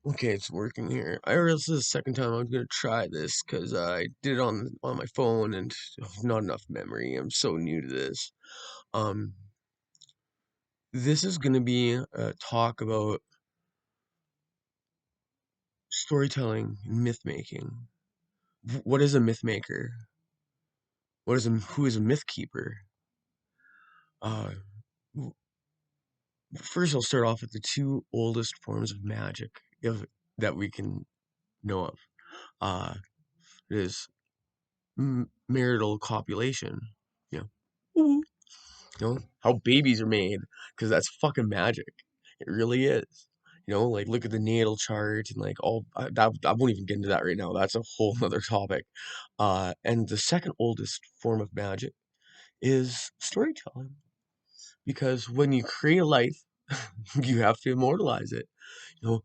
Okay, it's working here. I realized this is the second time I'm gonna try this because I did it on my phone and not enough memory. I'm so new to this. Um, this is gonna be a talk about storytelling and myth making. What is a myth maker? Who is a myth keeper? Uh, w- First I'll start off with the two oldest forms of magic that we can know of. Uh, it is marital copulation. Yeah. Ooh. How babies are made, because that's fucking magic. It really is. Like look at the natal chart and like all I won't even get into that right now. That's a whole nother topic. And the second oldest form of magic is storytelling, because when you create a life, you have to immortalize it. You know,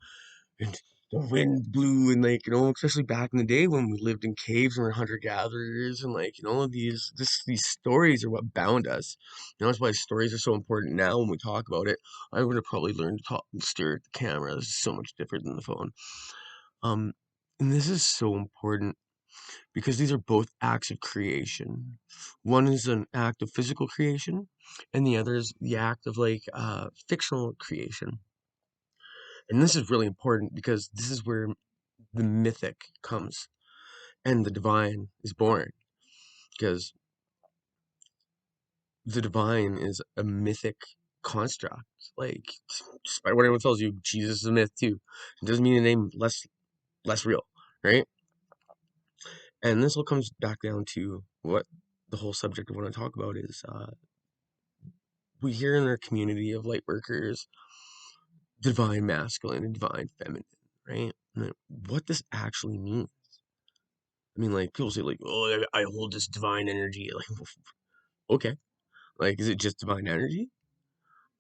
and the wind blew, and like especially back in the day when we lived in caves and we're hunter gatherers, and like these stories are what bound us. That's why stories are so important now when we talk about it. I would have probably learned to talk and stare at the camera. This is so much different than the phone. um and this is so important because these are both acts of creation. One is an act of physical creation, and the other is the act of like fictional creation. And this is really important because this is where the mythic comes and the divine is born, because the divine is a mythic construct. Like, despite what everyone tells you, Jesus is a myth too. It doesn't mean the name less real, right? And this all comes back down to what the whole subject I want to talk about is. We hear in our community of light workers divine masculine and divine feminine, right? And like, what this actually means. I mean, like people say, like, "Oh, I hold this divine energy." Like, okay, like, is it just divine energy,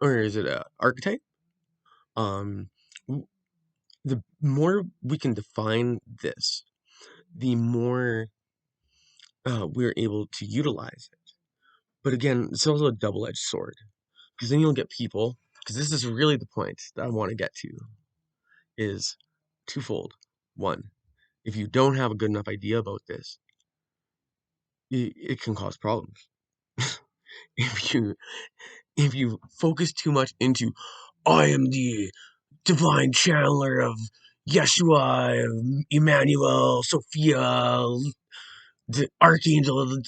or is it a archetype? Um, the more we can define this, the more we're able to utilize it. But again, it's also a double-edged sword, because then you'll get people. Because this is really the point that I want to get to, is twofold. One, if you don't have a good enough idea about this, it can cause problems. if you if you focus too much into, I am the divine channeler of Yeshua, Emmanuel, Sophia, the archangel,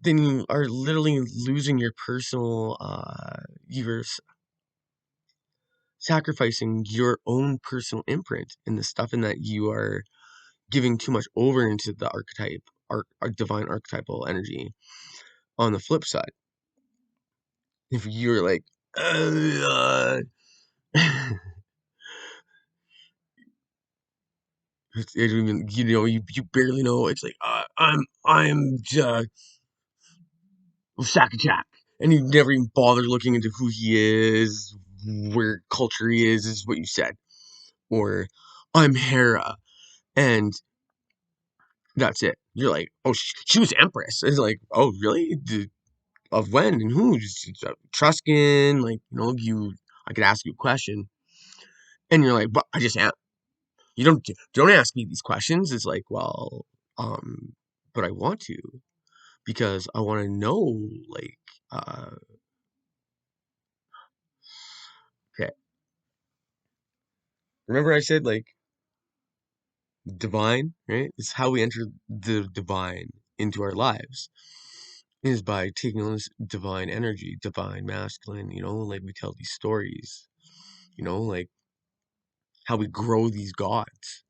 then you are literally losing your personal, you're sacrificing your own personal imprint in the stuff, in that you are giving too much over into the archetype, divine archetypal energy. On the flip side, if you're like, uh, it even you barely know. It's like I'm Sakatak, and you never even bother looking into who he is, where culture he is what you said, or I'm Hera, and that's it. You're like, oh, she was Empress. It's like, oh, really? Of when and who? Just, Truskin, like I could ask you a question, and you're like, but I just am. You don't ask me these questions. It's like, well, um, but I want to, because I want to know, like, uh, okay. Remember I said like divine, right? It's how we enter the divine into our lives, is by taking on this divine energy, divine masculine. Like we tell these stories. Like how we grow these gods.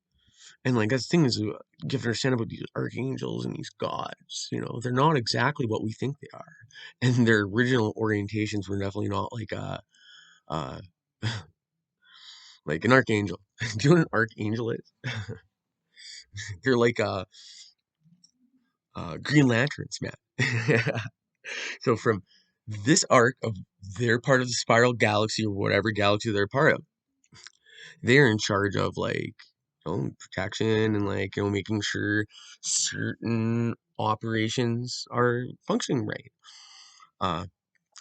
And like that's the thing is, you have to understand about these archangels and these gods. They're not exactly what we think they are, and their original orientations were definitely not like uh like an archangel. Do you know what an archangel is? They're like Green Lanterns, man. So from this arc of their part of the spiral galaxy, or whatever galaxy they're part of, they're in charge of like protection, and like making sure certain operations are functioning right. Uh,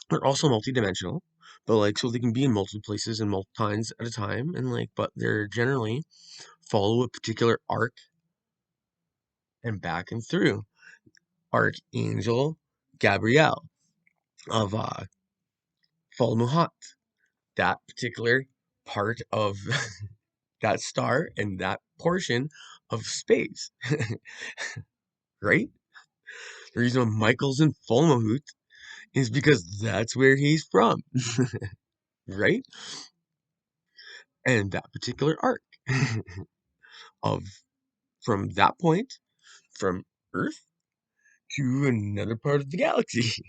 they're also multidimensional, but like so they can be in multiple places and multiple times at a time, and like but they're generally follow a particular arc and back and through. Archangel Gabriel of Falmuhat, that particular part of that star and that portion of space, right? The reason why Michael's in Falmouth is because that's where he's from, right? And that particular arc of from that point, from Earth to another part of the galaxy,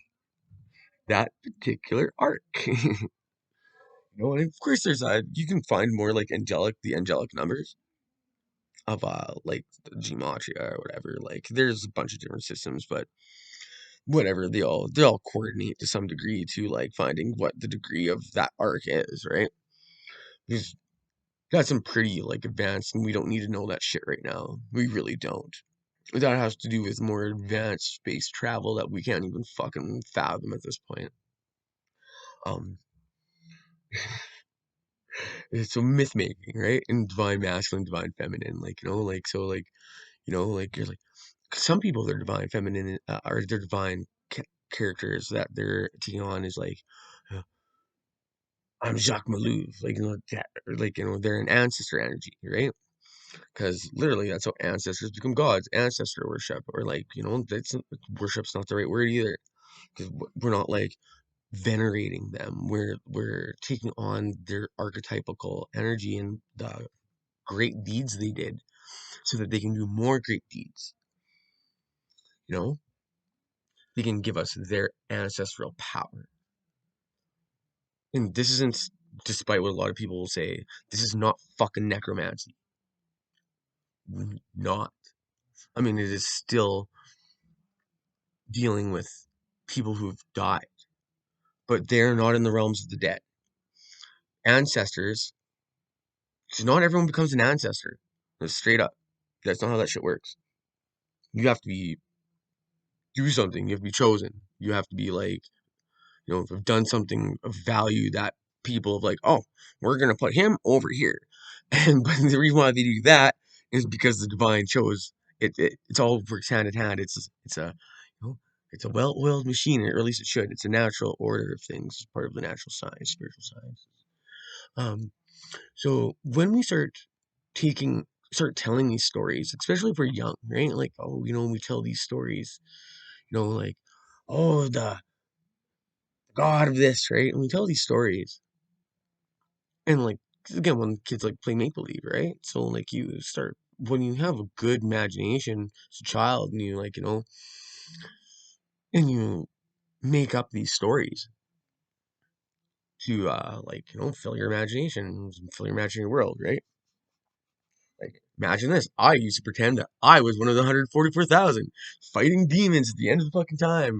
that particular arc. And of course there's you can find more like the angelic numbers of like the gematria or whatever. Like there's a bunch of different systems, but whatever, they all coordinate to some degree to like finding what the degree of that arc is, right? Because got some pretty like advanced, and we don't need to know that shit right now. We really don't. That has to do with more advanced space travel that we can't even fucking fathom at this point. Um, so myth making, right? And divine masculine, divine feminine, like like so, like like you're like some people, their divine feminine or their divine characters that they're taking on is like, uh, I'm Jacques Malouf, like that, or like they're an ancestor energy, right? Because literally that's how ancestors become gods, ancestor worship, or like that's worship's not the right word either, because we're not like venerating them. We're taking on their archetypical energy and the great deeds they did, so that they can do more great deeds. You know, they can give us their ancestral power. And this isn't, despite what a lot of people will say, this is not fucking necromancy. Not. I mean, it is still dealing with people who've died, but they're not in the realms of the dead. Ancestors, because not everyone becomes an ancestor. That's straight up. That's not how that shit works. You have to do something. You have to be chosen. You have to be like, have done something of value that people have like, oh, we're gonna put him over here. And but the reason why they do that is because the divine chose it. It's all works hand in hand. It's a it's a well-oiled machine, or at least it should. It's a natural order of things. It's part of the natural science, spiritual science. Um, so when we start telling these stories, especially if we're young, right? Like, oh, we tell these stories, like, oh, the god of this, right? And we tell these stories, and like, 'cause again, when kids like play make believe, right? So like, you start when you have a good imagination as a child, and you like, and you make up these stories to like, fill your imagination, fill your imaginary world, right? Like, imagine this. I used to pretend that I was one of the 144,000 fighting demons at the end of the fucking time.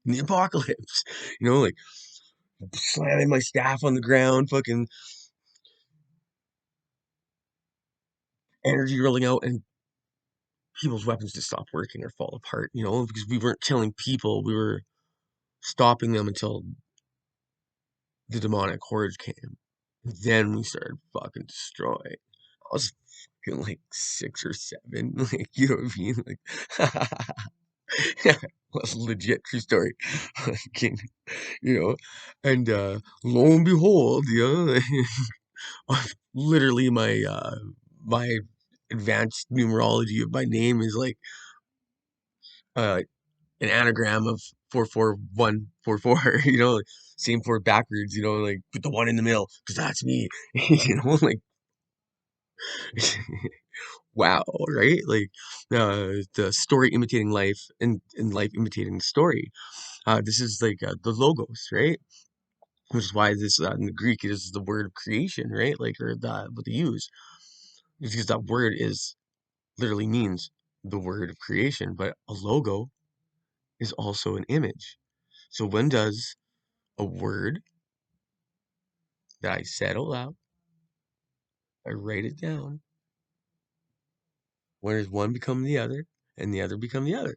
In the apocalypse. Like slamming my staff on the ground, fucking energy rolling out, and people's weapons just stop working or fall apart, because we weren't killing people. We were stopping them until the demonic horde came. Then we started fucking destroying. I was fucking like 6 or 7. Like, you know what I mean? Like, that's a legit true story. Fucking, and lo and behold, literally my advanced numerology of my name is like uh an anagram of 44144. Like, same four backwards, like put the one in the middle because that's me. Like, wow, right? Like, the story imitating life, and life imitating the story. This is like the logos, right? Which is why this in the Greek is the word of creation, right? Like, or the what they use is because that word is literally means the word of creation, but a logo is also an image. So when does a word that I said aloud, I write it down, when does one become the other and the other become the other,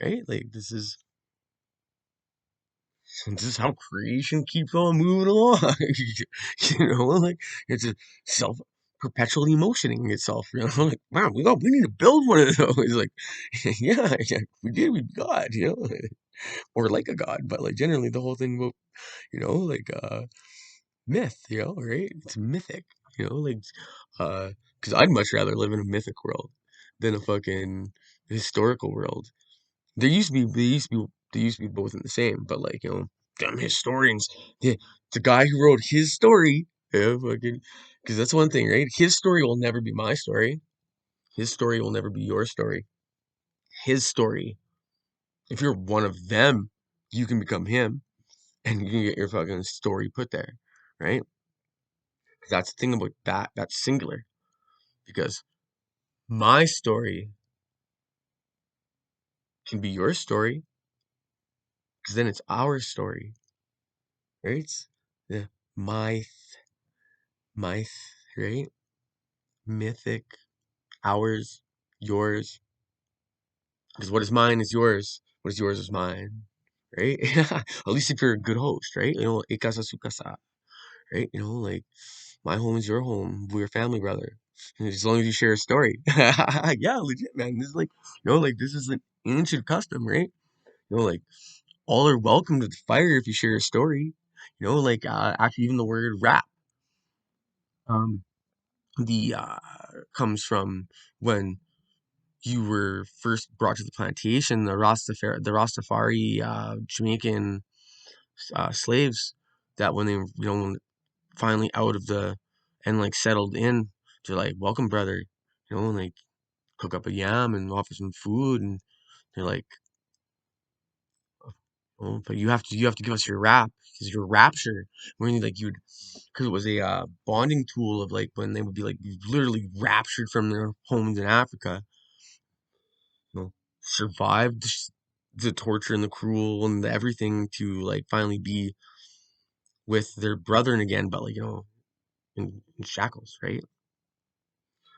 right? Like, this is This is how creation keeps on moving along. Like it's a self perpetually motioning itself. Like wow, we need to build one of those. Like yeah, we did with God, or like a god, but like generally the whole thing about like myth, right? It's mythic, like because I'd much rather live in a mythic world than a fucking historical world. They used to be both in the same, but like damn historians, the guy who wrote his story, fucking, because that's one thing, right? His story will never be my story. His story will never be your story. His story. If you're one of them, you can become him, and you can get your fucking story put there, right? 'Cause that's the thing about that. That's singular because my story can be your story, because then it's our story, right? Yeah, myth, myth, right? Mythic, ours, yours. Because what is mine is yours. What is yours is mine, right? At least if you're a good host, right? Ikasa sukasa, right? Like my home is your home. We're family, brother. As long as you share a story. Yeah, legit, man. This is like, like this is an ancient custom, right? Like all are welcome to the fire if you share a story. Like actually even the word rap, um, the comes from when you were first brought to the plantation, the Rastafari Jamaican slaves that when they when finally out of the and like settled in, they're like, "Welcome, brother," and like cook up a yam and offer some food, and they're like, "Oh, but you have to give us your rap because your rapture." When like you'd because it was a bonding tool of like when they would be like literally raptured from their homes in Africa, survived the torture and the cruel and the everything to like finally be with their brethren again, but like in shackles, right?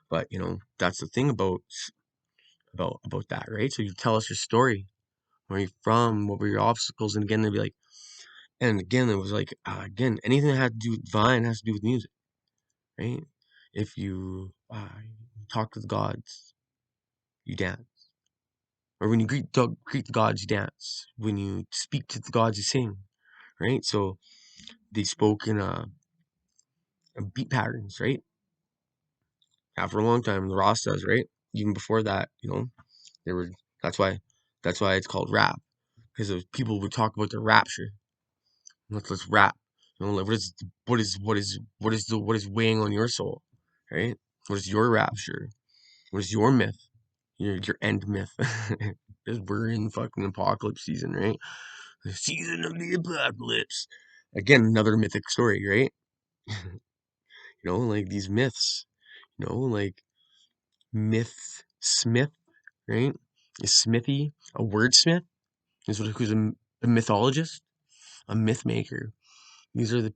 But that's the thing about that, right? So you tell us your story, where you from, what were your obstacles, and again they'd be like, and again it was like again anything that had to do with divine has to do with music, right? If you talk to the gods, you dance. Or when you greet the gods, you dance. When you speak to the gods, you sing, right? So they spoke in beat patterns, right? For a long time, the Rastas, right? Even before that, they were. That's why. That's why it's called rap, because people would talk about the rapture. Let's rap. Like what is weighing on your soul, right? What is your rapture? What is your myth? Your end myth. Because we're in fucking apocalypse season, right? The season of the apocalypse. Again, another mythic story, right? Like these myths. Like myth smith, right? Is smithy a wordsmith? Who's a mythologist, a myth maker. These are the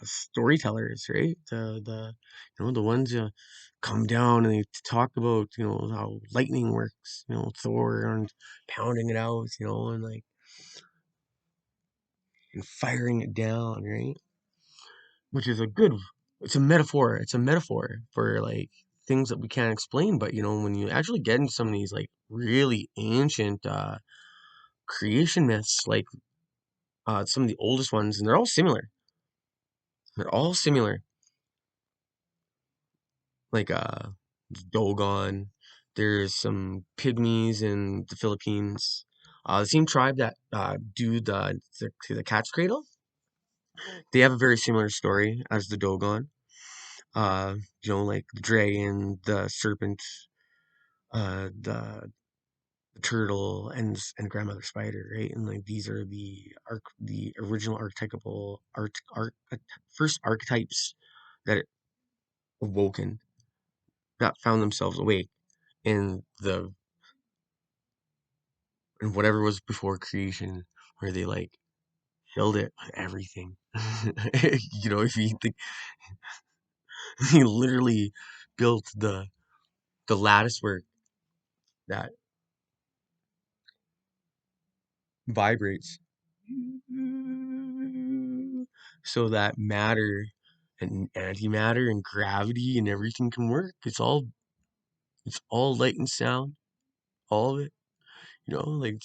storytellers, right? The ones come down and they talk about how lightning works, Thor and pounding it out, and like and firing it down, right? Which is it's a metaphor. It's a metaphor for like things that we can't explain. But when you actually get into some of these like really ancient creation myths, like some of the oldest ones, and they're all similar. They're all similar. Like Dogon. There's some pygmies in the Philippines. The same tribe that do the cat's cradle. They have a very similar story as the Dogon. Like the dragon, the serpent, the turtle, and grandmother spider, right? And like these are the original archetypal first archetypes that awoken, that found themselves awake in the in whatever was before creation, where they like filled it with everything. If you think he literally built the lattice work that vibrates, so that matter and antimatter and gravity and everything can work. It's all light and sound, all of it. Like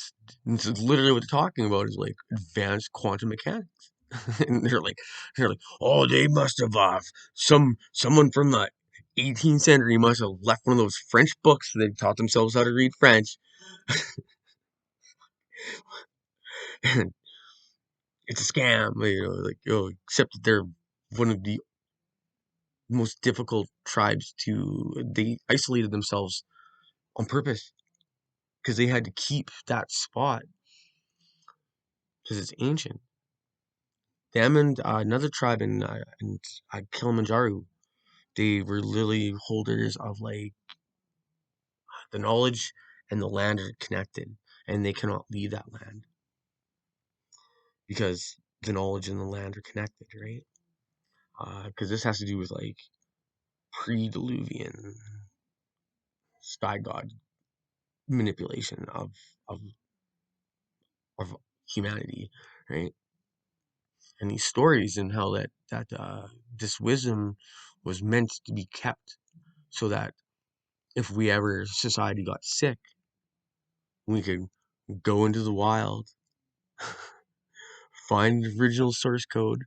it's literally what they're talking about is like advanced quantum mechanics. And they're like, oh, they must have someone from the 18th century must have left one of those French books. They taught themselves how to read French, and it's a scam. Except that they're one of the most difficult tribes to. They isolated themselves on purpose because they had to keep that spot because it's ancient. Them and another tribe in Kilimanjaro, they were literally holders of like the knowledge and the land are connected, and they cannot leave that land because the knowledge and the land are connected, right? Because this has to do with like pre-Diluvian sky god manipulation of of humanity, right? And these stories and how that this wisdom was meant to be kept so that if we ever society got sick, we could go into the wild, find the original source code,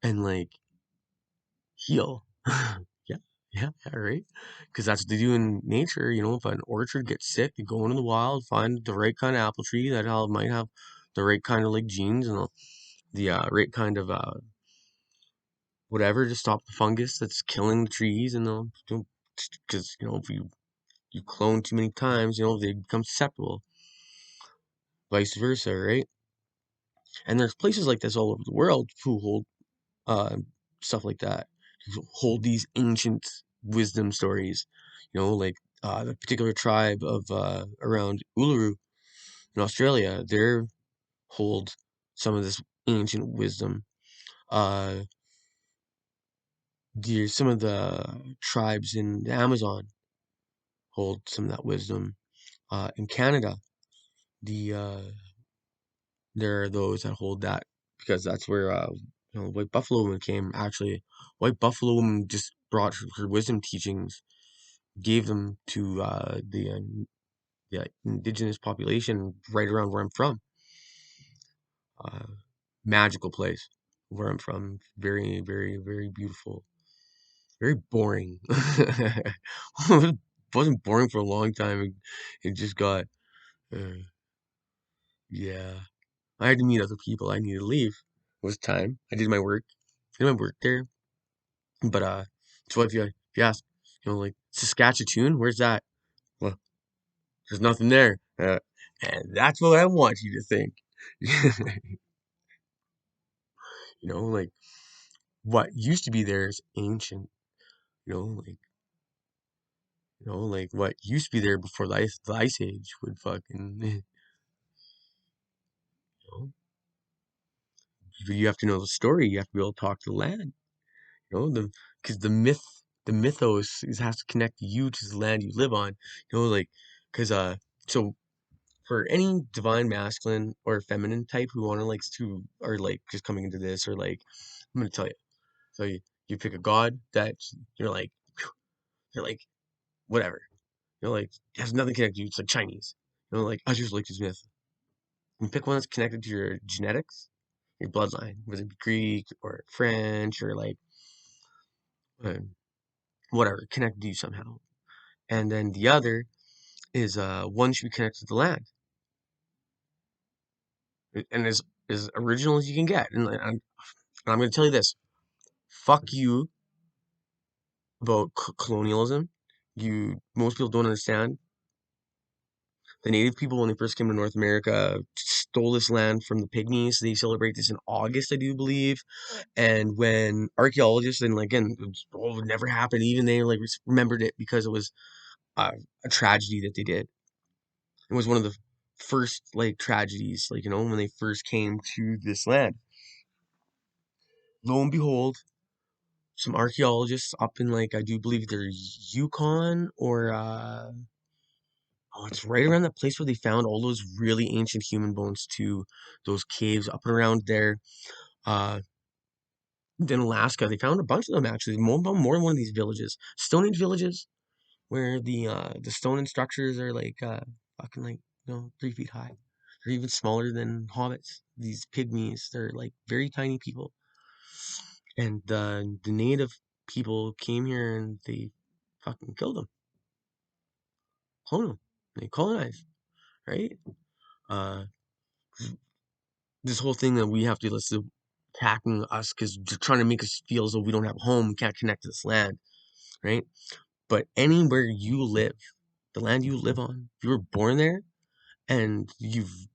and like heal. Yeah, yeah, right. Because that's what they do in nature. If an orchard gets sick, they go into the wild, find the right kind of apple tree that might have the right kind of like genes and the right kind of whatever to stop the fungus that's killing the trees, and they'll because if you clone too many times, they become susceptible. Vice versa, right? And there's places like this all over the world who hold uh, stuff like that, who hold these ancient wisdom stories. Like the particular tribe of around Uluru in Australia, they hold some of this ancient wisdom. Uh, some of the tribes in the Amazon hold some of that wisdom. In Canada, there are those that hold that because that's where White Buffalo Woman came. Actually, White Buffalo Woman just brought her wisdom teachings, gave them to the indigenous population right around where I'm from. Uh, Magical place where I'm from. Very, very, very beautiful. Very boring. It wasn't boring for a long time. It just got, uh, yeah. I had to meet other people. I needed to leave. It was time. I did my work. I did my work there. But so if you ask, like Saskatchewan, where's that? Well, there's nothing there. And that's what I want you to think. Like what used to be there is ancient. You know, like like what used to be there before the ice age would fucking. But you have to know the story. You have to be able to talk to the land. Because the mythos has to connect you to the land you live on. Like because so for any divine masculine or feminine type who want to like to or like just coming into this or like I'm gonna tell you. So you pick a god that you're like you're like whatever. Like it has nothing connected to you. It's like Chinese. Like I just like this myth. You pick one that's connected to your genetics, your bloodline, whether it be Greek or French or like uh, whatever, connected to you somehow. And then the other is one should be connected to the land and as original as you can get. And I'm going to tell you this: fuck you about colonialism. Most people don't understand. The native people, when they first came to North America, stole this land from the pygmies. They celebrate this in August, I do believe. And when archaeologists, and like, again, it never happened, even they like remembered it because it was a tragedy that they did. It was one of the first like tragedies, like when they first came to this land. Lo and behold, some archaeologists up in like I do believe they're Yukon or Oh, it's right around that place where they found all those really ancient human bones too. Those caves up and around there. Uh, in Alaska, they found a bunch of them actually. More than one of these villages, Stone Age villages, where the stone and structures are like fucking like 3 feet high. They're even smaller than hobbits. These pygmies, they're like very tiny people. And the native people came here and they fucking killed them, cloned them, they colonized, right? Uh, this whole thing that we have to listen attacking us because they're trying to make us feel as though we don't have a home, we can't connect to this land, right? But anywhere you live, the land you live on, if you were born there and you've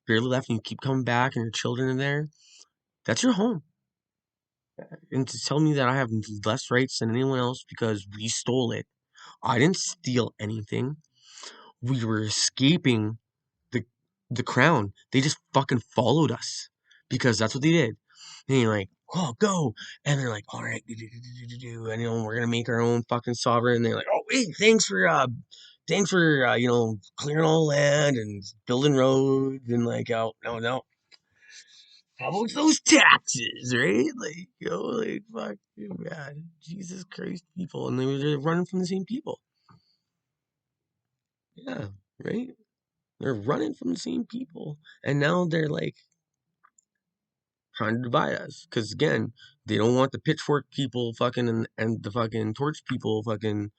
barely left and you keep coming back and your children are there, that's your home. And to tell me that I have less rights than anyone else because we stole it, I didn't steal anything. We were escaping the the crown. They just fucking followed us because that's what they did. And you're like, oh, go. And they're like, all right, and we're gonna make our own fucking sovereign. And they're like, oh wait, thanks for clearing all the land and building roads and like, oh no no, how about those taxes, right? Like, like fuck you, man, Jesus Christ, people, and they were running from the same people. Yeah, right. They're running from the same people, and now they're like trying to divide us. Because again, they don't want the pitchfork people fucking and the fucking torch people fucking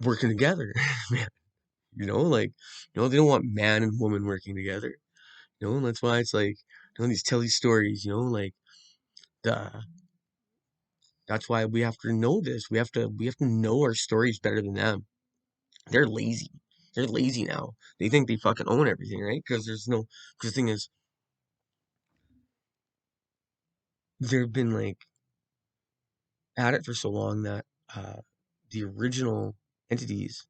working together. Man, like they don't want man and woman working together. And that's why it's like these tell these stories. Like the that's why we have to know this. We have to know our stories better than them. They're lazy. They're lazy now. They think they fucking own everything, right? Because because the thing is, they've been like at it for so long that uh, the original entities,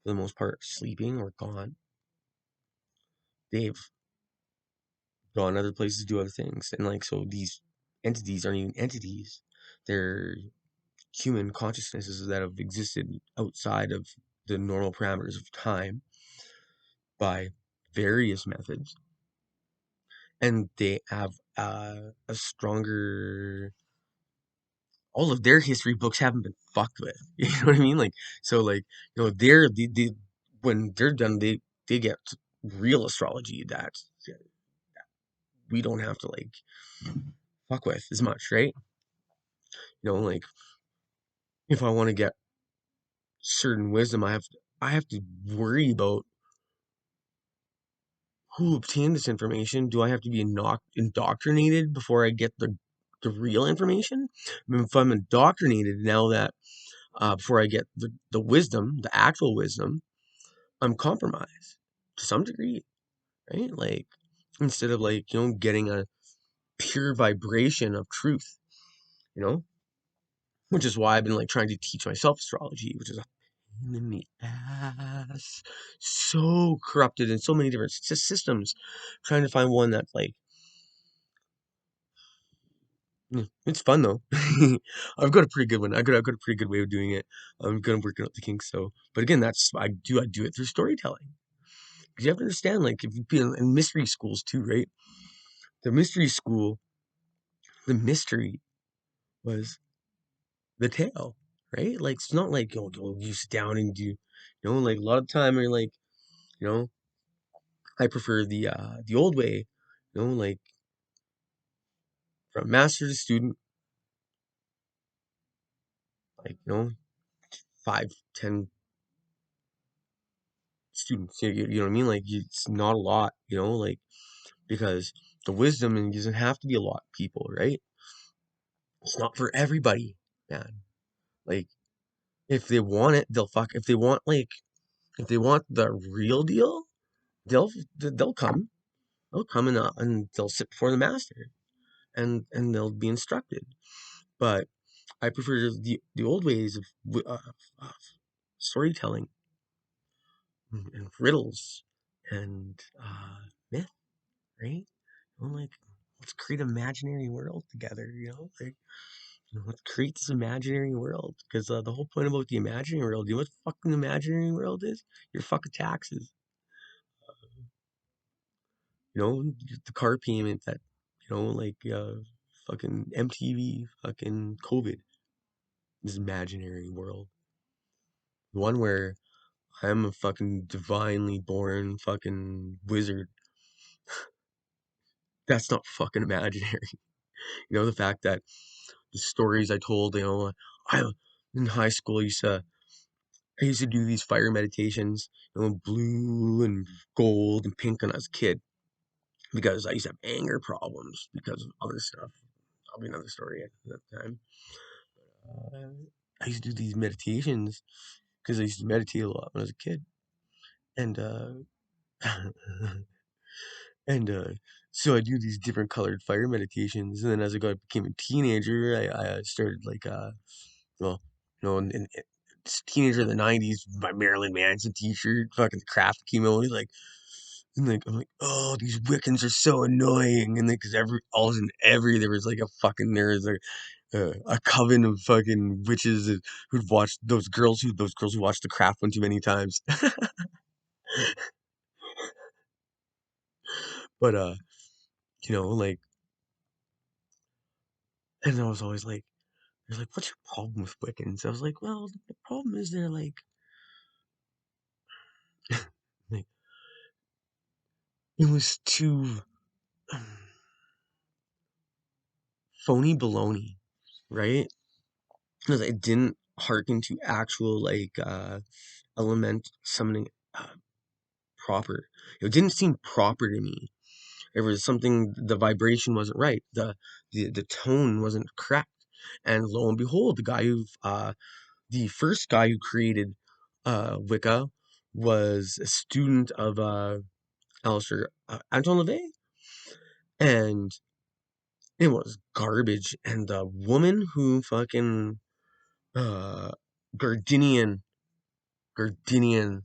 for the most part, are sleeping or gone. They've gone other places to do other things, and like so, these entities aren't even entities. They're human consciousnesses that have existed outside of the normal parameters of time by various methods, and they have a stronger. All of their history books haven't been fucked with. You know what I mean? Like so, like when they're done, they get real astrology that we don't have to like fuck with as much, right? Like if I want to get certain wisdom, I have to worry about who obtained this information. Do I have to be indoctrinated before I get the real information? I mean, if I'm indoctrinated now that before I get the wisdom, the actual wisdom, I'm compromised to some degree, right? Like instead of like getting a pure vibration of truth, you know, which is why I've been like trying to teach myself astrology, which is a pain in the ass, so corrupted in so many different systems. Trying to find one that's like it's fun though. I've got a pretty good one. I've got a pretty good way of doing it. I'm gonna work out the kinks. So, but again, that's I do it through storytelling. Because you have to understand, like if you've been in mystery schools too, right? The mystery school, the mystery was the tale, right? Like it's not like you sit down and like a lot of time you're like, you know, I prefer the old way, like from master to student, like 5, 10 students. You know what I mean? Like it's not a lot, like because the wisdom and doesn't have to be a lot of people, right? It's not for everybody, man. Like if they want it, they'll fuck. If they want the real deal, they'll they'll come. They'll come and they'll sit before the master and they'll be instructed. But I prefer the old ways of storytelling and riddles and myth, right? Like let's create an imaginary world together, like Let's create this imaginary world. Because the whole point about the imaginary world, you know what fucking imaginary world is? Your fucking taxes. You know, the car payment that, like fucking MTV, fucking COVID, this imaginary world. The one where I'm a fucking divinely born fucking wizard. That's not fucking imaginary. The fact that the stories I told, I in high school I used to do these fire meditations, blue and gold and pink when I was a kid because I used to have anger problems because of other stuff. That'll be another story at that time. I used to do these meditations because I used to meditate a lot when I was a kid, and and so I do these different colored fire meditations, and then as became a teenager, I started like well, in teenager in the '90s, my Marilyn Manson T-shirt, fucking the Craft came out, and like I'm like, oh, these Wiccans are so annoying, and because all of a sudden there was like there was like a coven of fucking witches who'd watched those girls who watched the Craft one too many times, but like, and I was always like, they're like, what's your problem with Wiccans? I was like, well, the problem is they're like it was too phony baloney, right? Because it didn't hearken to actual like element summoning uh, proper. It didn't seem proper to me. There was something, the vibration wasn't right. The tone wasn't correct. And lo and behold, the first guy who created Wicca was a student of Alistair Anton LaVey, and it was garbage. And the woman who fucking uh Gardinian Gardinian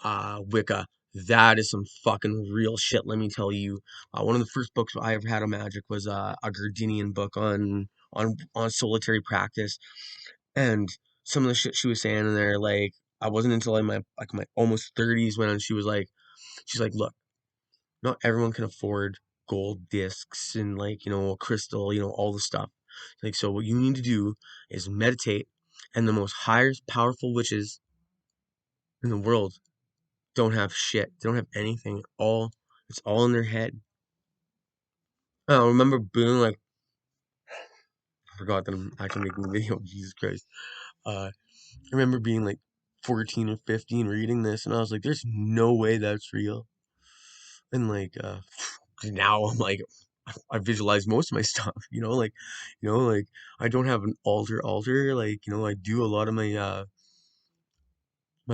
Wicca. That is some fucking real shit, let me tell you. One of the first books I ever had on magic was a Gardinian book on solitary practice, and some of the shit she was saying in there, like I wasn't until my almost 30s when she's like, look, not everyone can afford gold discs and like crystal, all the stuff. Like, so what you need to do is meditate, and the most highest powerful witches in the world don't have shit. They don't have anything. It's all in their head. I remember being like, I forgot that I'm actually making a video. Jesus Christ. I remember being like 14 or 15 reading this, and I was like, there's no way that's real. And like, now I'm like, I visualize most of my stuff, like I don't have an altar, like, I do a lot of my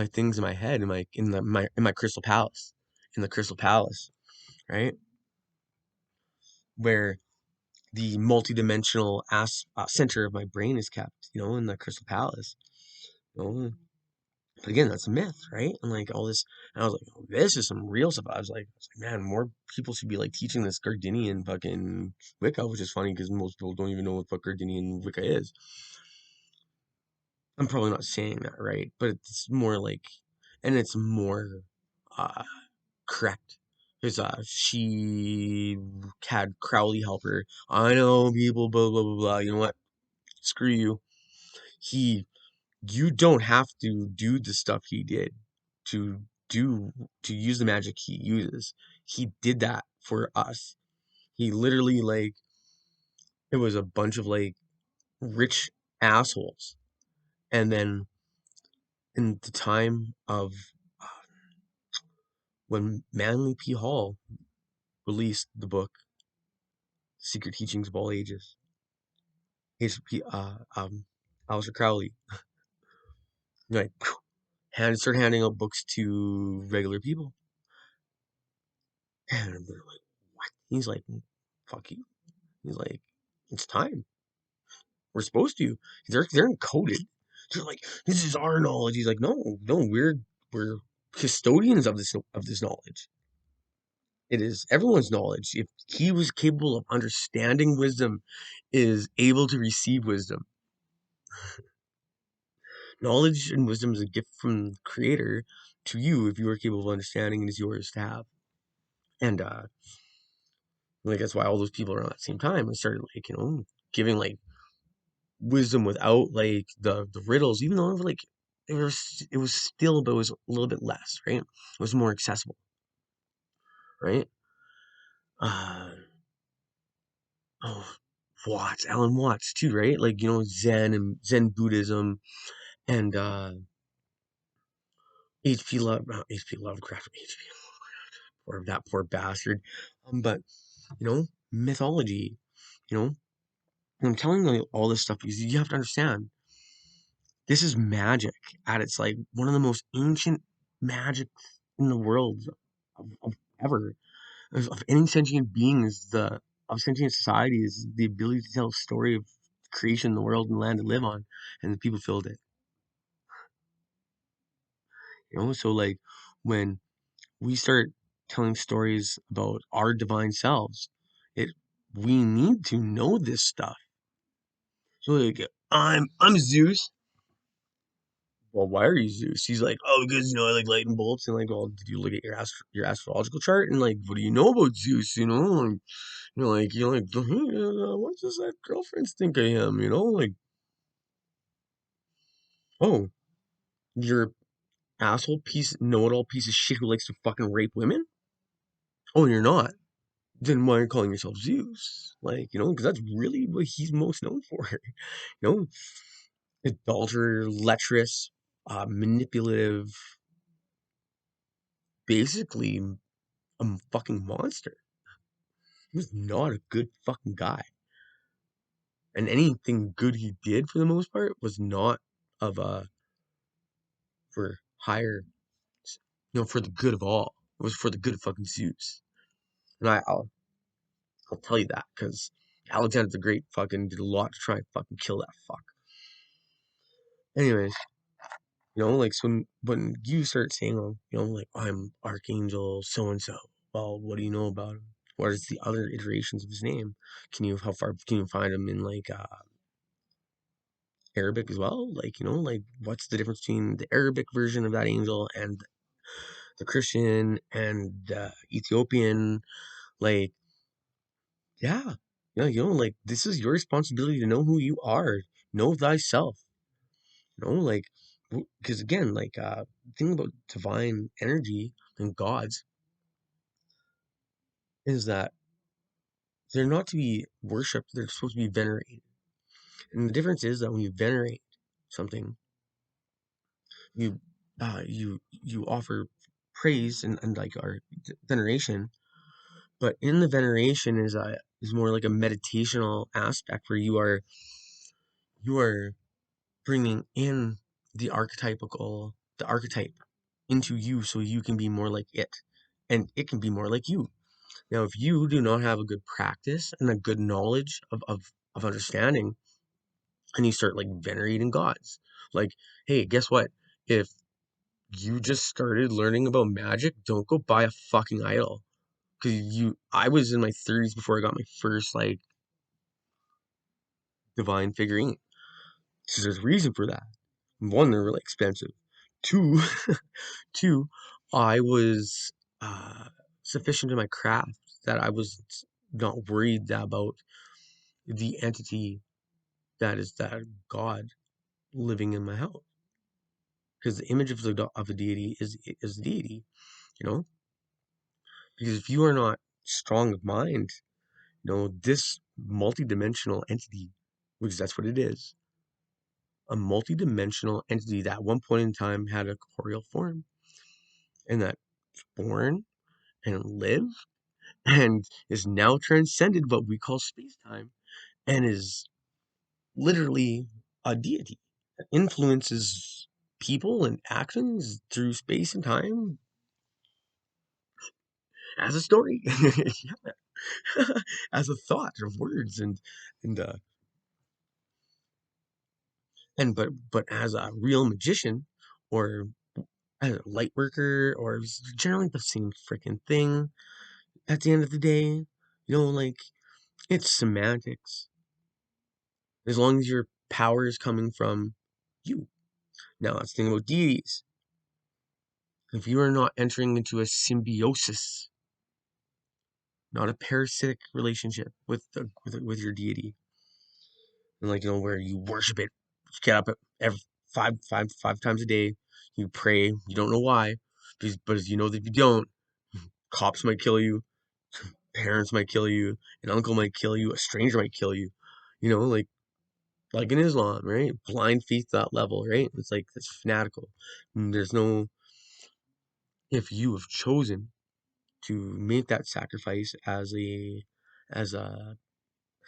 things in my head, in my crystal palace, in the crystal palace, right? Where the multidimensional center of my brain is kept, in the Crystal Palace. You know? But again, that's a myth, right? And like all this, and I was like, oh, this is some real stuff. I was like, man, more people should be like teaching this Gardinian fucking Wicca, which is funny because most people don't even know what Gardinian Wicca is. I'm probably not saying that right, but it's more like, and it's more uh, correct. Because she had Crowley help her. I know people, blah blah blah blah. You know what? Screw you. He, you don't have to do the stuff he did to do to use the magic he uses. He did that for us. He literally like it was a bunch of like rich assholes. And then in the time of when Manly P. Hall released the book Secret Teachings of All Ages, HP Aleister Crowley, like started handing out books to regular people. And they're like, what? He's like, fuck you. He's like, it's time. We're supposed to. They're encoded. They're like, this is our knowledge. He's like, no, no, we're custodians of this knowledge. It is everyone's knowledge. If he was capable of understanding wisdom, is able to receive wisdom. Knowledge and wisdom is a gift from the Creator to you if you are capable of understanding and is yours to have. And like that's why all those people around that same time started like, giving like wisdom without like the riddles, even though like it was still, but it was a little bit less, right? It was more accessible, right? Uh oh, Watts, Alan Watts too, right? Like, Zen and Zen Buddhism and HP Love, not HP Lovecraft, HP, or that poor bastard. But mythology, you know, and I'm telling you all this stuff because you have to understand this is magic at its like one of the most ancient magic in the world of ever of any sentient being is the of sentient society is the ability to tell a story of creation, the world, and land to live on, and the people filled it. So like when we start telling stories about our divine selves, it we need to know this stuff. So like I'm Zeus. Well, why are you Zeus? He's like, oh, because I like lightning bolts, and like, well, did you look at your astrological chart and like, what do you know about Zeus? And, you're like, hey, what does that girlfriend think I am? Like, oh, you're asshole know it all piece of shit who likes to fucking rape women. Oh, you're not. Then why are you calling yourself Zeus? Like, because that's really what he's most known for. you know, Adulterer, lecherous, manipulative, basically a fucking monster. He was not a good fucking guy. And anything good he did for the most part was not of for higher, for the good of all. It was for the good of fucking Zeus. And I'll tell you that because Alexander the Great fucking did a lot to try and fucking kill that fuck. Anyways, like so when you start saying, like I'm Archangel so and so. Well, what do you know about him? What is the other iterations of his name? How far can you find him in like Arabic as well? Like, like what's the difference between the Arabic version of that angel and the Christian and Ethiopian? Like, yeah, like this is your responsibility to know who you are, know thyself. Like, because again, like, the thing about divine energy and gods is that they're not to be worshipped; they're supposed to be venerated. And the difference is that when you venerate something, you you offer praise and like our veneration, but in the veneration is more like a meditational aspect where you are bringing in the archetype into you so you can be more like it and it can be more like you. Now if you do not have a good practice and a good knowledge of understanding, and you start like venerating gods, like, hey, guess what, if you just started learning about magic, don't go buy a fucking idol. Because I was in my 30s before I got my first like divine figurine. So there's a reason for that. One, they're really expensive. Two, two, I was sufficient in my craft that I was not worried about the entity that is that God living in my house. Because the image of the deity is the deity, you know. Because if you are not strong of mind, this multidimensional entity, which that's what it is, a multidimensional entity that at one point in time had a corporeal form and that born and lived and is now transcended what we call space-time and is literally a deity that influences people and actions through space and time as a story. Yeah. As a thought of words and but as a real magician or as a light worker or generally the same freaking thing at the end of the day. Like it's semantics. As long as you're power is coming from you. Now let's think about deities. If you are not entering into a symbiosis, not a parasitic relationship with your deity, and like where you worship it, you get up at every five times a day, you pray, you don't know why, but as you know that if you don't, cops might kill you, parents might kill you, an uncle might kill you, a stranger might kill you, like in Islam, right? Blind faith to that level, right? It's like it's fanatical. And there's no if you have chosen to make that sacrifice as a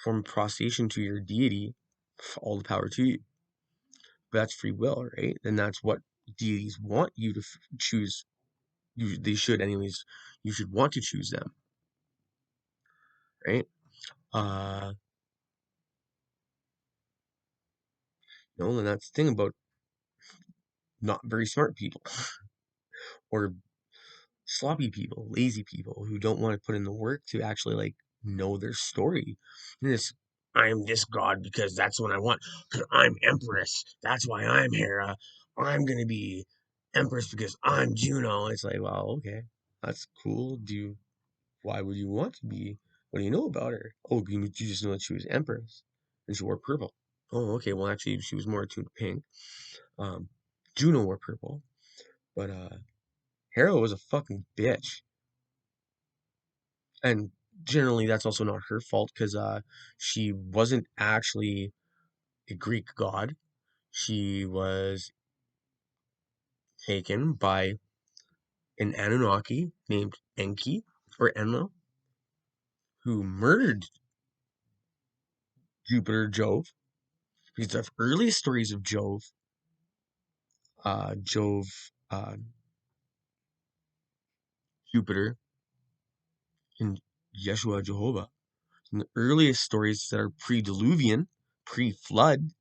form of prostration to your deity, all the power to you. But that's free will, right? And that's what deities want you to choose. They should, anyways. You should want to choose them, right? Uh, and that's the thing about not very smart people or sloppy people, lazy people who don't want to put in the work to actually like know their story. And this, I'm this god because that's what I want. Because I'm empress. That's why I'm Hera. I'm gonna be empress because I'm Juno. It's like, well, okay, that's cool. Why would you want to be? What do you know about her? Oh, you just know that she was empress and she wore purple. Oh, okay. Well, actually, she was more attuned to pink. Um, Juno wore purple, but Hera was a fucking bitch. And generally that's also not her fault because she wasn't actually a Greek god. She was taken by an Anunnaki named Enki or Enlil, who murdered Jupiter Jove. Because the earliest stories of Jove, Jupiter, and Yeshua Jehovah. And the earliest stories that are pre-Diluvian, pre-flood,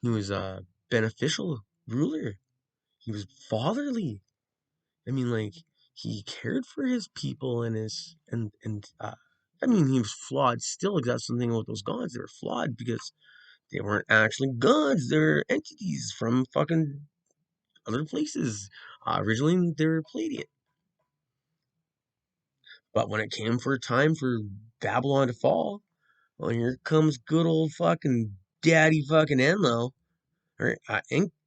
he was a beneficial ruler. He was fatherly. I mean, like he cared for his people and his and I mean, he was flawed still. Like that's something about those gods. They were flawed because they weren't actually gods. They're entities from fucking other places. Originally, they were Palladian, but when it came for time for Babylon to fall, well, here comes good old fucking daddy fucking Enlil, or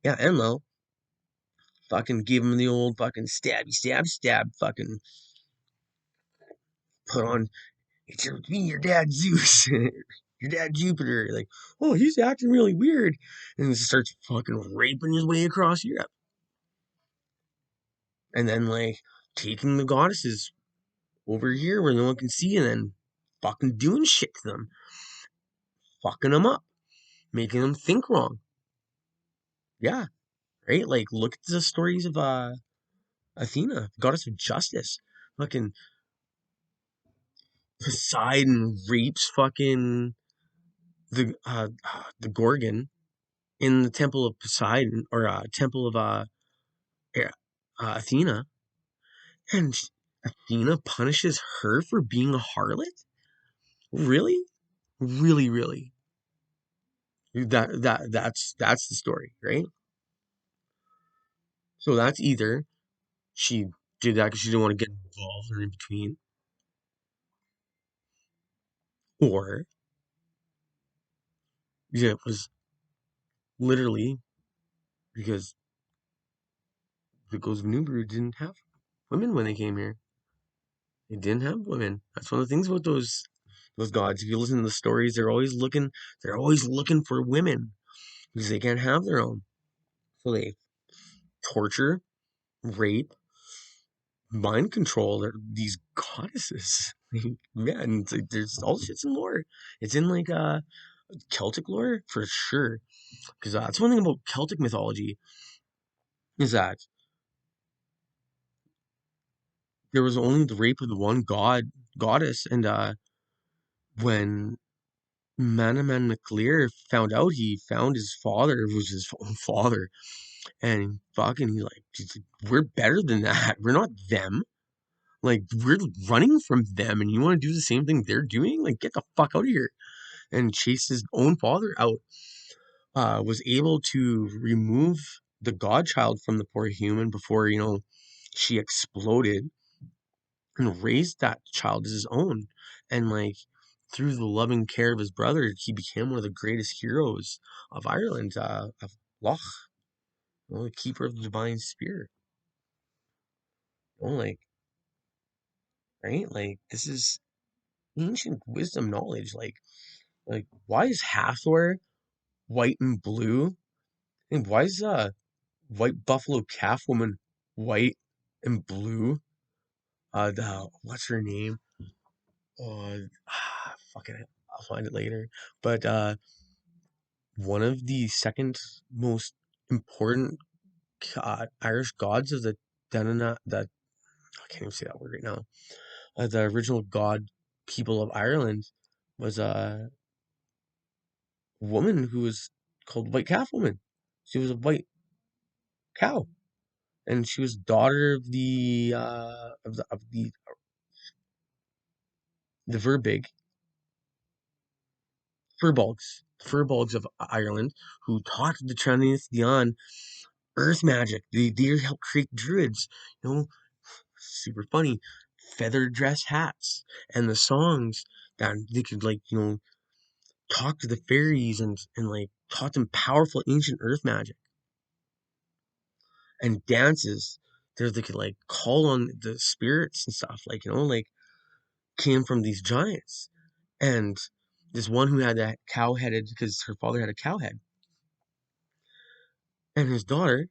Enlil, fucking give him the old fucking stabby stab, fucking put on it's your dad Zeus, your dad Jupiter. Like, oh, he's acting really weird. And he starts fucking raping his way across Europe. And then, like, taking the goddesses over here where no one can see and then fucking doing shit to them. Fucking them up. Making them think wrong. Yeah, right? Like, look at the stories of Athena, goddess of justice. Fucking Poseidon rapes fucking the Gorgon in the temple of Poseidon or temple of yeah, Athena, and Athena punishes her for being a harlot. Really, really, really. That's the story, right? So that's either she did that because she didn't want to get involved or in between, or yeah, it was literally because the Ghost of Nubru didn't have women when they came here. They didn't have women. That's one of the things about those gods. If you listen to the stories, they're always looking for women because they can't have their own. So they torture, rape, mind control these goddesses. Yeah, and it's like, there's all this shit's in lore. It's in like Celtic lore for sure. Because that's one thing about Celtic mythology is that there was only the rape of the one goddess, and when Manaman MacLear found out, he found his father, it was his own father, and fucking he's like, we're better than that. We're not them. Like we're running from them, and you want to do the same thing they're doing? Like get the fuck out of here. and chased his own father out, was able to remove the godchild from the poor human before, she exploded, and raised that child as his own. And like through the loving care of his brother, he became one of the greatest heroes of Ireland, of Loch, the keeper of the divine spear. Like, right? Like, this is ancient wisdom knowledge. Like why is Hathor white and blue? And why is white buffalo calf woman white and blue? What's her name? Fuck it, I'll find it later. But one of the second most important Irish gods of the Danana, that I can't even say that word right now. The original god people of Ireland was a woman who was called White Calf Woman. She was a white cow, and she was daughter of the Verbig Furbolgs of Ireland, who taught the Trinities Dion earth magic. They helped create druids, you know, super funny, feather dress hats, and the songs that they could, like, talk to the fairies, and like taught them powerful ancient earth magic, and dances there they could like call on the spirits and stuff, like, like came from these giants. And this one who had that cow headed, because her father had a cow head, and his daughter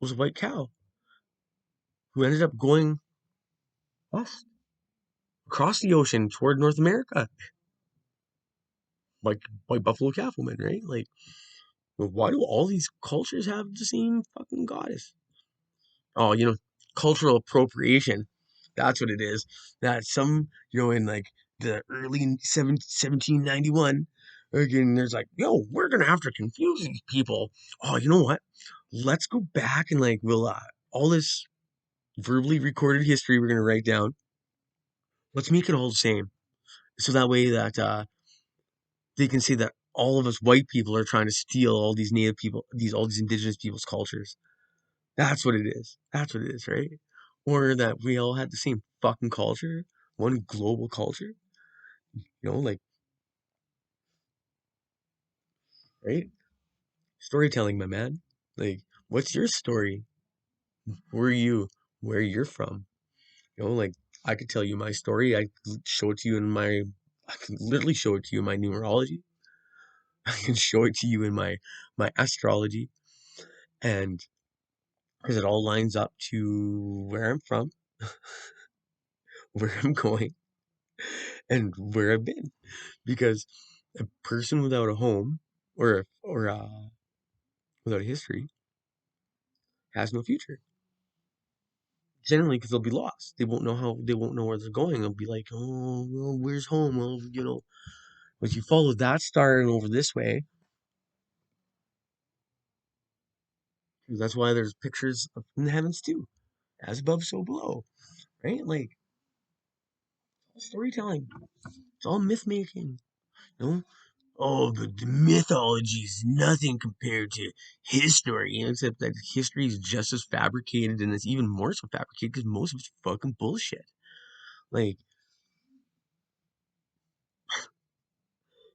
was a white cow who ended up going west across the ocean toward North America, like white buffalo calf woman, right? Like, why do all these cultures have the same fucking goddess? Oh, cultural appropriation. That's what it is. That some, in like the early 1791, again, there's like, yo, we're gonna have to confuse these people. Oh, you know what? Let's go back and like we'll all this verbally recorded history we're gonna write down. Let's make it all the same, so that way that they can say that all of us white people are trying to steal all these native people, all these indigenous people's cultures. That's what it is. That's what it is, right? Or that we all had the same fucking culture, one global culture, like, right? Storytelling, my man. Like, what's your story? Who are you? Where you're from? Like, I could tell you my story. I could show it to you I can literally show it to you in my numerology. I can show it to you in my astrology, and because it all lines up to where I'm from, where I'm going, and where I've been. Because a person without a home, or without a history, has no future. Generally, because they'll be lost. They won't know where they're going. They'll be like, oh, well, where's home? Well, if you follow that star and over this way, 'cause that's why there's pictures in the heavens too, as above, so below, right? Like, storytelling. It's all myth making. You know, oh, but the mythology is nothing compared to history, except that history is just as fabricated, and it's even more so fabricated because most of it's fucking bullshit. Like,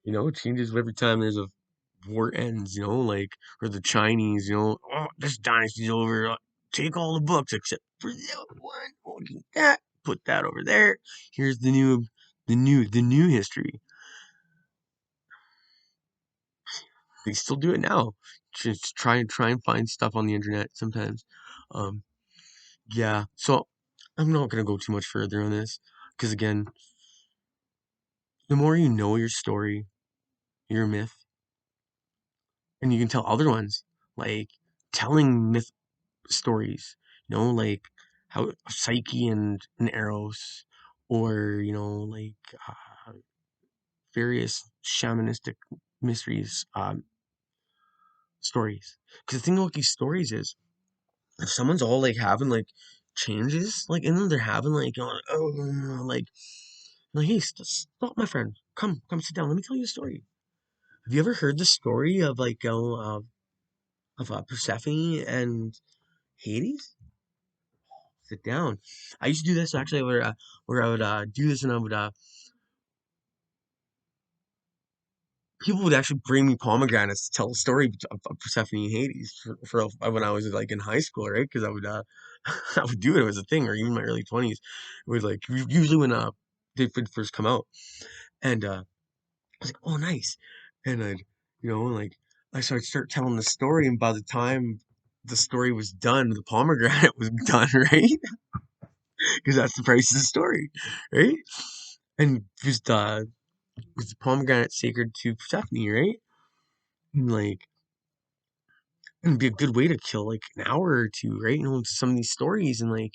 it changes every time there's a war ends, like, or the Chinese, oh, this dynasty's over. Take all the books except for that one. Oh, get that. Put that over there. Here's the new history. They still do it now. Just try and find stuff on the internet sometimes. Um, yeah. So I'm not gonna go too much further on this, because again, the more you know your story, your myth, and you can tell other ones, like telling myth stories, like how Psyche and Eros, or like various shamanistic mysteries, stories. Because the thing about these stories is, if someone's all like having like changes, like in them, they're having like, like, hey, stop, my friend. come sit down. Let me tell you a story. Have you ever heard the story of like Persephone and Hades? Sit down. I used to do this actually where I would do this and I would people would actually bring me pomegranates to tell the story of Persephone and Hades for when I was like in high school, right? Because I would I would do it. It was a thing, or even in my early 20s. It was like usually when they would first come out, and I was like, oh, nice, and I'd like I start telling the story, and by the time the story was done, the pomegranate was done, right? Because that's the price of the story, right? And just was the pomegranate sacred to Persephone, right? And like it'd be a good way to kill like an hour or two, right? Some of these stories and like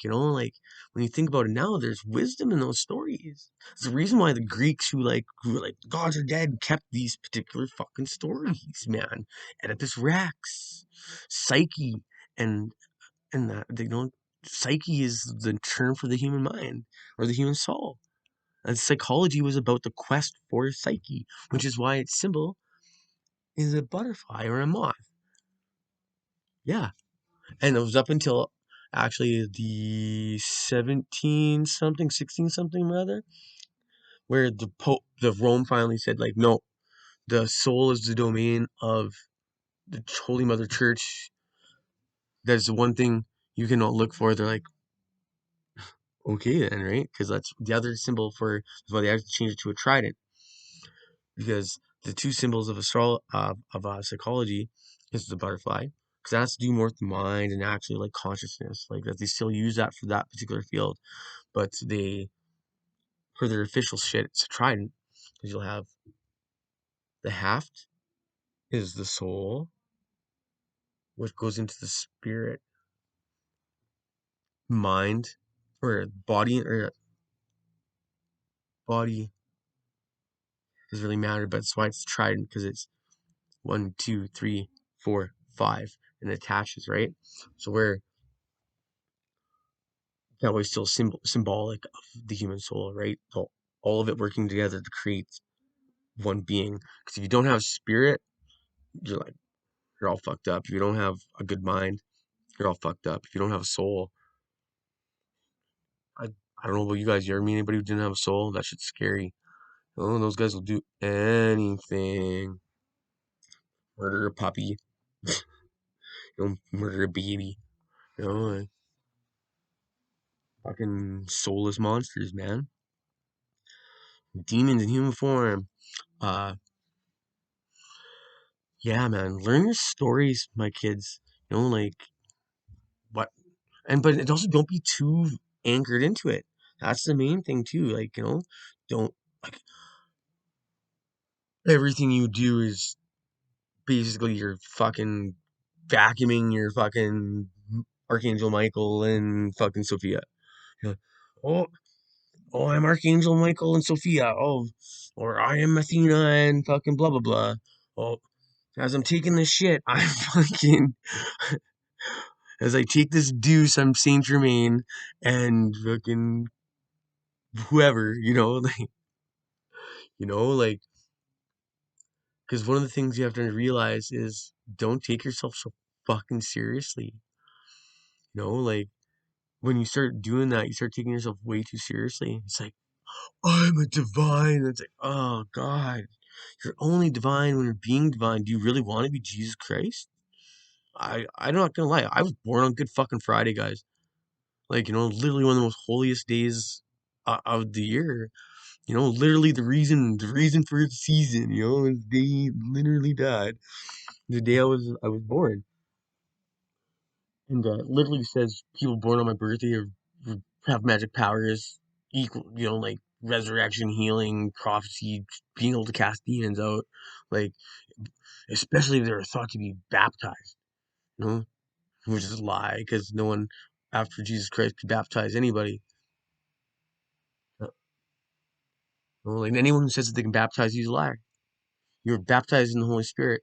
when you think about it now, there's wisdom in those stories. It's the reason why the Greeks who were like the gods are dead kept these particular fucking stories, man. Oedipus Rex, Psyche, and that Psyche is the term for the human mind or the human soul. And psychology was about the quest for Psyche, which is why its symbol is a butterfly or a moth. Yeah. And it was up until actually the 17 something, 16 something rather, where the Rome finally said like, no, the soul is the domain of the Holy Mother Church. That's the one thing you cannot look for. They're like, okay then, right? Because that's the other symbol for. That's why they had to change it to a trident, because the two symbols of psychology is the butterfly, because that has to do more with the mind and actually like consciousness, like that they still use that for that particular field, but they for their official shit it's a trident, because you'll have the haft is the soul, which goes into the spirit, mind, or body doesn't really matter, but that's why it's trident, because it's one, two, three, four, five, and it attaches, right? So where that was still symbolic of the human soul, right? So all of it working together to create one being. Because if you don't have spirit, you're like you're all fucked up. If you don't have a good mind, you're all fucked up. If you don't have a soul, I I don't know about you guys. You ever meet anybody who didn't have a soul? That shit's scary. Oh, those guys will do anything. Murder a puppy, murder a baby. Like, fucking soulless monsters, man. Demons in human form. Uh, yeah, man. Learn your stories, my kids. Like what but it also don't be too anchored into it. That's the main thing too. Like, don't like everything you do is basically you're fucking vacuuming your fucking Archangel Michael and fucking Sophia. Yeah. Oh, oh, I'm Archangel Michael and Sophia. Oh, or I am Athena and fucking blah blah blah. Oh, as I'm taking this shit, I'm fucking as I take this deuce, I'm Saint Germain and fucking whoever, like, because one of the things you have to realize is don't take yourself so fucking seriously. Like when you start doing that, you start taking yourself way too seriously. It's like, I'm a divine. It's like, oh God, you're only divine when you're being divine. Do you really want to be Jesus Christ? I'm not gonna lie. I was born on Good fucking Friday, guys. Like, literally one of the most holiest days of the year. Literally the reason for the season, is they literally died the day I was born. And literally says people born on my birthday have magic powers equal, like resurrection, healing, prophecy, being able to cast demons out, like especially if they're thought to be baptized, you know, which is a lie because no one after Jesus Christ could baptize anybody. Like anyone who says that they can baptize you is a liar. You're baptized in the Holy Spirit.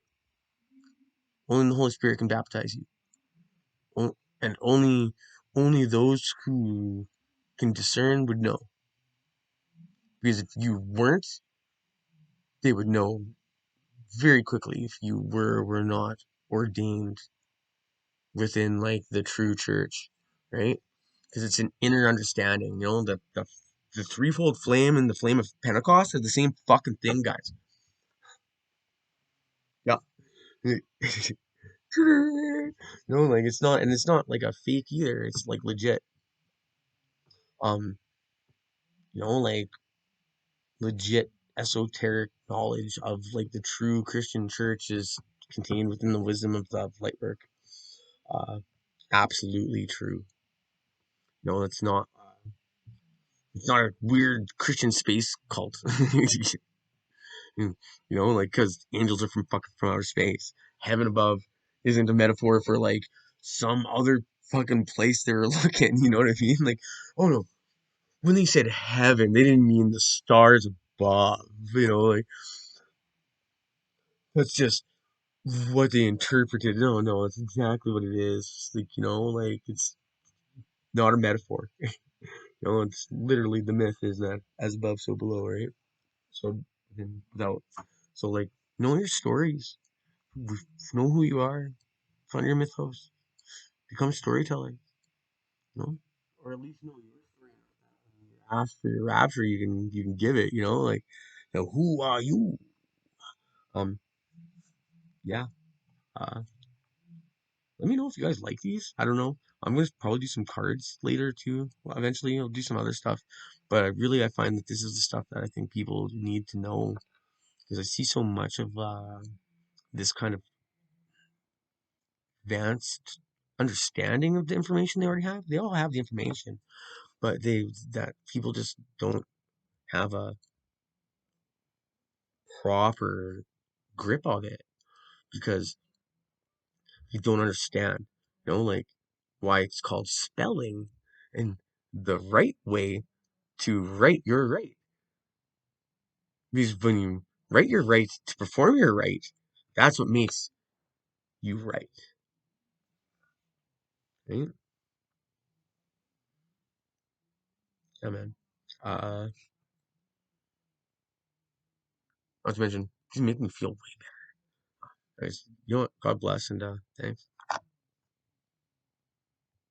Only the Holy Spirit can baptize you. And only those who can discern would know. Because if you weren't, they would know very quickly if you were or were not ordained within like the true church, right? Because it's an inner understanding. You know, the threefold flame and the flame of Pentecost are the same fucking thing, guys. Yeah. No, like it's not, and it's not like a fake either. It's like legit. Um, like legit esoteric knowledge of like the true Christian church is contained within the wisdom of the light work. Uh, Absolutely true. It's not a weird Christian space cult. Like because angels are from outer space. Heaven above isn't a metaphor for like some other fucking place they were looking. You know what I mean? Like, oh no, when they said heaven, they didn't mean the stars above. Like that's just what they interpreted. No, no, it's exactly what it is. Like, like it's not a metaphor. It's literally the myth is that as above, so below, right? So, and without, so like, know your stories, know who you are, find your mythos, become storyteller, or at least know your story. When you ask for your rapture, you can give it, like, who are you? Um, yeah. Uh, Let me know if you guys like these. I don't know. I'm gonna probably do some cards later too. Well, eventually, I'll do some other stuff. But I find that this is the stuff that I think people need to know because I see so much of this kind of advanced understanding of the information they already have. They all have the information, but that people just don't have a proper grip of it because you don't understand, like why it's called spelling and the right way to write your right. Because when you write your right to perform your right, that's what makes you right. Right? Yeah, man. Not to mention, these make me feel way better. Guys, you know what? God bless and thanks.